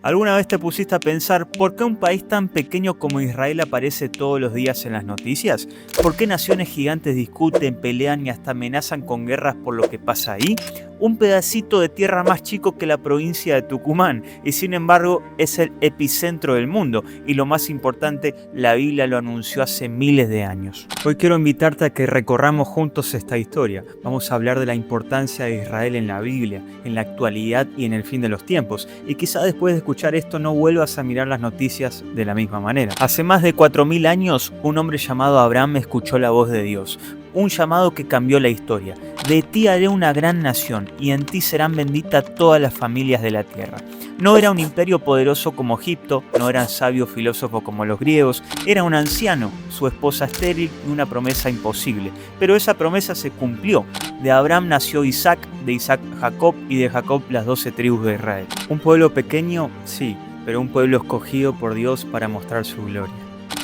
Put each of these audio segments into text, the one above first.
¿Alguna vez te pusiste a pensar por qué un país tan pequeño como Israel aparece todos los días en las noticias? ¿Por qué naciones gigantes discuten, pelean y hasta amenazan con guerras por lo que pasa ahí? Un pedacito de tierra más chico que la provincia de Tucumán y sin embargo es el epicentro del mundo y lo más importante, la Biblia lo anunció hace miles de años. Hoy quiero invitarte a que recorramos juntos esta historia. Vamos a hablar de la importancia de Israel en la Biblia, en la actualidad y en el fin de los tiempos. Y quizá después de escuchar esto no vuelvas a mirar las noticias de la misma manera. Hace más de 4000 años, un hombre llamado Abraham escuchó la voz de Dios. Un llamado que cambió la historia. De ti haré una gran nación y en ti serán benditas todas las familias de la tierra. No era un imperio poderoso como Egipto, no eran sabios filósofos como los griegos, era un anciano, su esposa estéril y una promesa imposible. Pero esa promesa se cumplió. De Abraham nació Isaac, de Isaac Jacob y de Jacob las 12 tribus de Israel. Un pueblo pequeño, sí, pero un pueblo escogido por Dios para mostrar su gloria.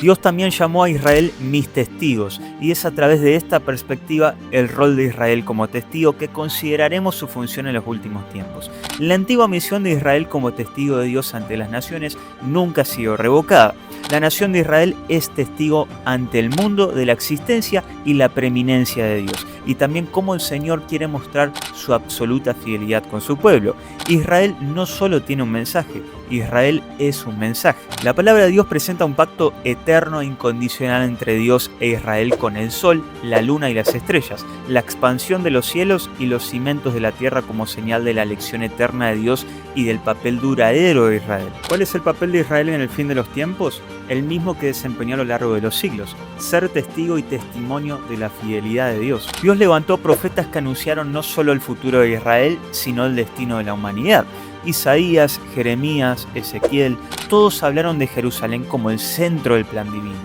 Dios también llamó a Israel mis testigos, y es a través de esta perspectiva el rol de Israel como testigo que consideraremos su función en los últimos tiempos. La antigua misión de Israel como testigo de Dios ante las naciones nunca ha sido revocada. La nación de Israel es testigo ante el mundo de la existencia y la preeminencia de Dios, y también cómo el Señor quiere mostrar su absoluta fidelidad con su pueblo. Israel no solo tiene un mensaje, Israel es un mensaje. La palabra de Dios presenta un pacto eterno e incondicional entre Dios e Israel con el sol, la luna y las estrellas, la expansión de los cielos y los cimientos de la tierra como señal de la elección eterna de Dios y del papel duradero de Israel. ¿Cuál es el papel de Israel en el fin de los tiempos? El mismo que desempeñó a lo largo de los siglos, ser testigo y testimonio de la fidelidad de Dios. Dios levantó profetas que anunciaron no solo el futuro de Israel, sino el destino de la humanidad. Isaías, Jeremías, Ezequiel, todos hablaron de Jerusalén como el centro del plan divino.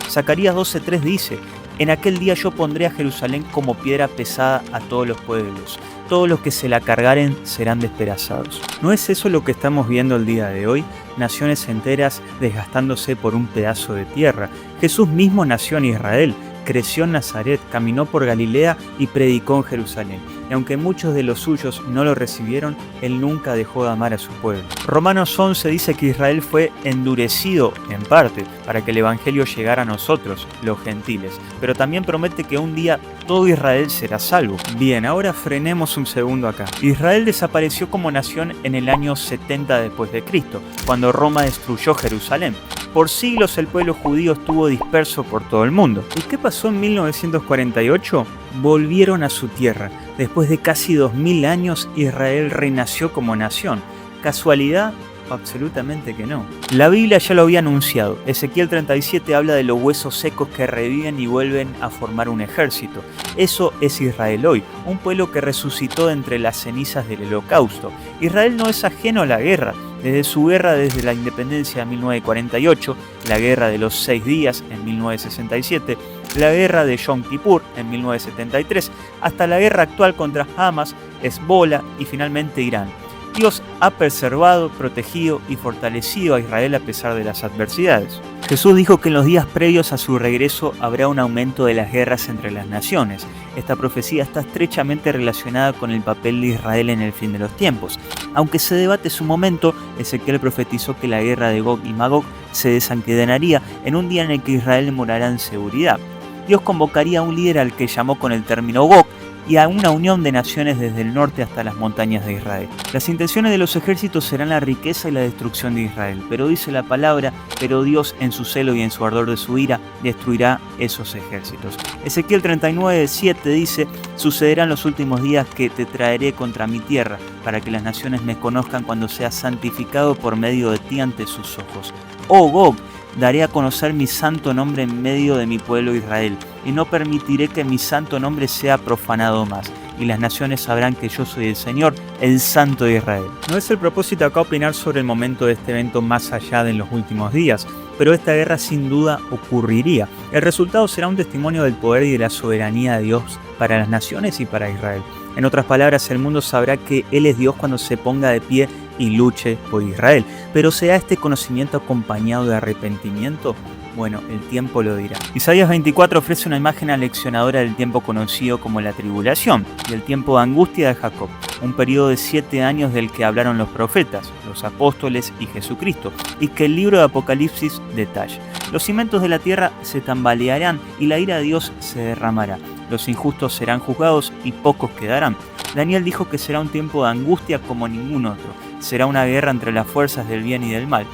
Zacarías 12:3 dice: en aquel día yo pondré a Jerusalén como piedra pesada a todos los pueblos. Todos los que se la cargaren serán despedazados. ¿No es eso lo que estamos viendo el día de hoy? Naciones enteras desgastándose por un pedazo de tierra. Jesús mismo nació en Israel, creció en Nazaret, caminó por Galilea y predicó en Jerusalén. Y aunque muchos de los suyos no lo recibieron, él nunca dejó de amar a su pueblo. Romanos 11 dice que Israel fue endurecido en parte para que el evangelio llegara a nosotros, los gentiles, pero también promete que un día todo Israel será salvo. Bien, ahora frenemos un segundo acá. Israel desapareció como nación en el año 70 después de Cristo, cuando Roma destruyó Jerusalén. Por siglos el pueblo judío estuvo disperso por todo el mundo. ¿Y qué pasó en 1948? Volvieron a su tierra. Después de casi 2000 años, Israel renació como nación. ¿Casualidad? Absolutamente que no. La Biblia ya lo había anunciado. Ezequiel 37 habla de los huesos secos que reviven y vuelven a formar un ejército. Eso es Israel hoy, un pueblo que resucitó de entre las cenizas del holocausto. Israel no es ajeno a la guerra. Desde su guerra desde la independencia de 1948, la guerra de los 6 días en 1967, la guerra de Yom Kippur en 1973, hasta la guerra actual contra Hamas, Hezbollah y finalmente Irán. Dios ha preservado, protegido y fortalecido a Israel a pesar de las adversidades. Jesús dijo que en los días previos a su regreso habrá un aumento de las guerras entre las naciones. Esta profecía está estrechamente relacionada con el papel de Israel en el fin de los tiempos. Aunque se debate su momento, Ezequiel profetizó que la guerra de Gog y Magog se desencadenaría en un día en el que Israel morará en seguridad. Dios convocaría a un líder al que llamó con el término Gog, y a una unión de naciones desde el norte hasta las montañas de Israel. Las intenciones de los ejércitos serán la riqueza y la destrucción de Israel, pero dice la palabra, pero Dios en su celo y en su ardor de su ira destruirá esos ejércitos. Ezequiel 39:7 dice: sucederán los últimos días que te traeré contra mi tierra, para que las naciones me conozcan cuando sea santificado por medio de ti ante sus ojos. Oh Gog, daré a conocer mi santo nombre en medio de mi pueblo Israel, y no permitiré que mi santo nombre sea profanado más, y las naciones sabrán que yo soy el Señor, el Santo de Israel. No es el propósito acá opinar sobre el momento de este evento más allá de los últimos días, pero esta guerra sin duda ocurriría. El resultado será un testimonio del poder y de la soberanía de Dios para las naciones y para Israel. En otras palabras, el mundo sabrá que Él es Dios cuando se ponga de pie y luche por Israel. Pero ¿será este conocimiento acompañado de arrepentimiento? Bueno, el tiempo lo dirá. Isaías 24 ofrece una imagen aleccionadora del tiempo conocido como la tribulación y el tiempo de angustia de Jacob, un periodo de 7 años del que hablaron los profetas, los apóstoles y Jesucristo, y que el libro de Apocalipsis detalla. Los cimientos de la tierra se tambalearán y la ira de Dios se derramará. Los injustos serán juzgados y pocos quedarán. Daniel dijo que será un tiempo de angustia como ningún otro. Será una guerra entre las fuerzas del bien y del mal.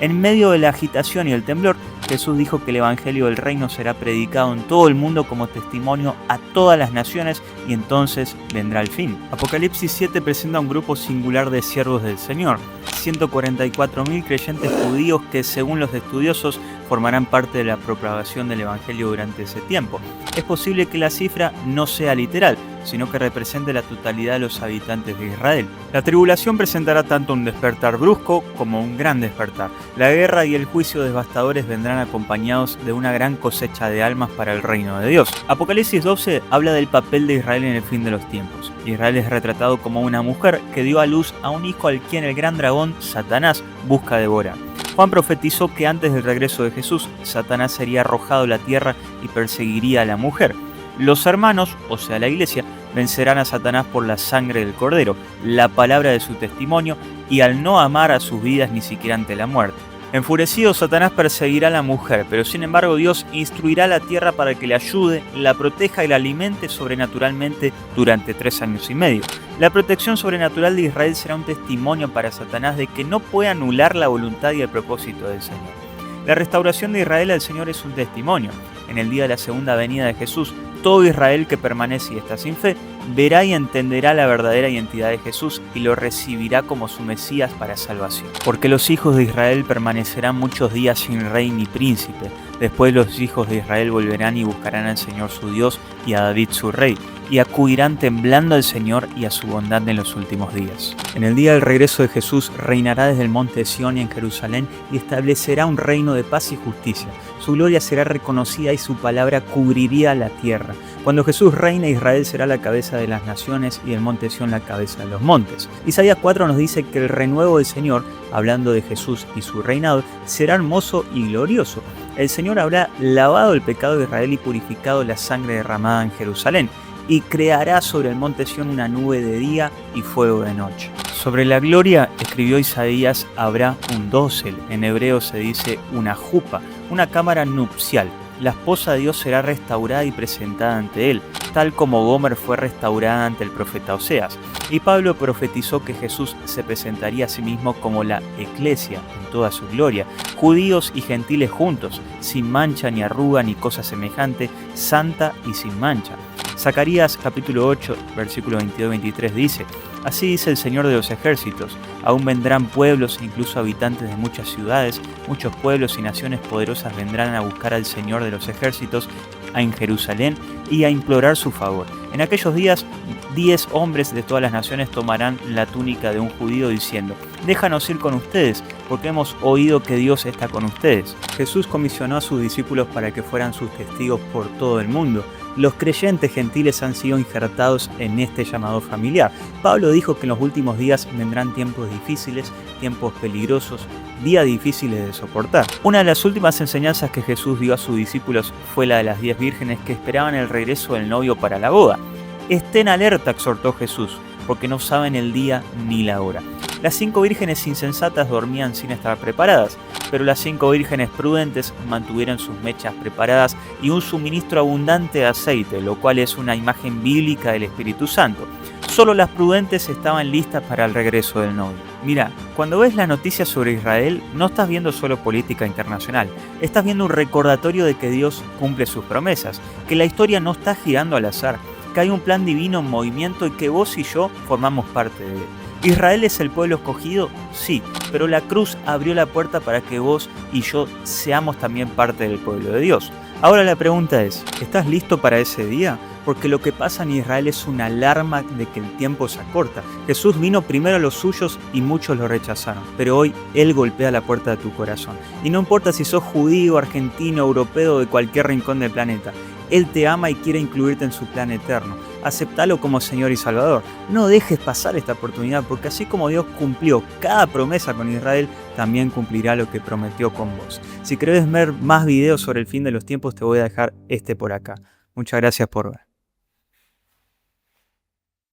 En medio de la agitación y el temblor, Jesús dijo que el Evangelio del Reino será predicado en todo el mundo como testimonio a todas las naciones y entonces vendrá el fin. Apocalipsis 7 presenta un grupo singular de siervos del Señor, 144.000 creyentes judíos que, según los estudiosos, formarán parte de la propagación del Evangelio durante ese tiempo. Es posible que la cifra no sea literal, sino que represente la totalidad de los habitantes de Israel. La tribulación presentará tanto un despertar brusco como un gran despertar. La guerra y el juicio devastadores vendrán acompañados de una gran cosecha de almas para el reino de Dios. Apocalipsis 12 habla del papel de Israel en el fin de los tiempos. Israel es retratado como una mujer que dio a luz a un hijo al quien el gran dragón, Satanás, busca devorar. Juan profetizó que antes del regreso de Jesús, Satanás sería arrojado a la tierra y perseguiría a la mujer. Los hermanos, o sea la iglesia, vencerán a Satanás por la sangre del Cordero, la palabra de su testimonio y al no amar a sus vidas ni siquiera ante la muerte. Enfurecido, Satanás perseguirá a la mujer, pero sin embargo Dios instruirá a la tierra para que le ayude, la proteja y la alimente sobrenaturalmente durante 3 años y medio. La protección sobrenatural de Israel será un testimonio para Satanás de que no puede anular la voluntad y el propósito del Señor. La restauración de Israel al Señor es un testimonio. En el día de la segunda venida de Jesús, todo Israel que permanece y está sin fe, verá y entenderá la verdadera identidad de Jesús y lo recibirá como su Mesías para salvación. Porque los hijos de Israel permanecerán muchos días sin rey ni príncipe. Después los hijos de Israel volverán y buscarán al Señor su Dios y a David su rey, y acudirán temblando al Señor y a su bondad en los últimos días. En el día del regreso de Jesús reinará desde el monte Sión y en Jerusalén y establecerá un reino de paz y justicia. Su gloria será reconocida y su palabra cubriría la tierra. Cuando Jesús reine, Israel será la cabeza de las naciones y el monte Sión la cabeza de los montes. Isaías 4 nos dice que el renuevo del Señor, hablando de Jesús y su reinado, será hermoso y glorioso. El Señor habrá lavado el pecado de Israel y purificado la sangre derramada en Jerusalén, y creará sobre el monte Sión una nube de día y fuego de noche. Sobre la gloria, escribió Isaías, habrá un dosel. En hebreo se dice una jupa, una cámara nupcial. La esposa de Dios será restaurada y presentada ante él, tal como Gomer fue restaurada ante el profeta Oseas. Y Pablo profetizó que Jesús se presentaría a sí mismo como la Eclesia en toda su gloria, judíos y gentiles juntos, sin mancha ni arruga ni cosa semejante, santa y sin mancha. Zacarías capítulo 8, versículo 22-23 dice: Así dice el Señor de los ejércitos, aún vendrán pueblos, incluso habitantes de muchas ciudades, muchos pueblos y naciones poderosas vendrán a buscar al Señor de los ejércitos en Jerusalén y a implorar su favor. En aquellos días 10 hombres de todas las naciones tomarán la túnica de un judío diciendo: déjanos ir con ustedes, porque hemos oído que Dios está con ustedes. Jesús comisionó a sus discípulos para que fueran sus testigos por todo el mundo. Los creyentes gentiles han sido injertados en este llamado familiar. Pablo dijo que en los últimos días vendrán tiempos difíciles, tiempos peligrosos, días difíciles de soportar. Una de las últimas enseñanzas que Jesús dio a sus discípulos fue la de las 10 vírgenes que esperaban el regreso del novio para la boda. Estén alerta, exhortó Jesús, porque no saben el día ni la hora. Las 5 vírgenes insensatas dormían sin estar preparadas, pero las 5 vírgenes prudentes mantuvieron sus mechas preparadas y un suministro abundante de aceite, lo cual es una imagen bíblica del Espíritu Santo. Solo las prudentes estaban listas para el regreso del novio. Mira, cuando ves las noticias sobre Israel, no estás viendo solo política internacional, estás viendo un recordatorio de que Dios cumple sus promesas, que la historia no está girando al azar, que hay un plan divino en movimiento y que vos y yo formamos parte de él. ¿Israel es el pueblo escogido? Sí, pero la cruz abrió la puerta para que vos y yo seamos también parte del pueblo de Dios. Ahora la pregunta es, ¿estás listo para ese día? Porque lo que pasa en Israel es una alarma de que el tiempo se acorta. Jesús vino primero a los suyos y muchos lo rechazaron, pero hoy Él golpea la puerta de tu corazón. Y no importa si sos judío, argentino, europeo o de cualquier rincón del planeta, Él te ama y quiere incluirte en su plan eterno. Aceptalo como Señor y Salvador. No dejes pasar esta oportunidad, porque así como Dios cumplió cada promesa con Israel, también cumplirá lo que prometió con vos. Si querés ver más videos sobre el fin de los tiempos, te voy a dejar este por acá. Muchas gracias por ver.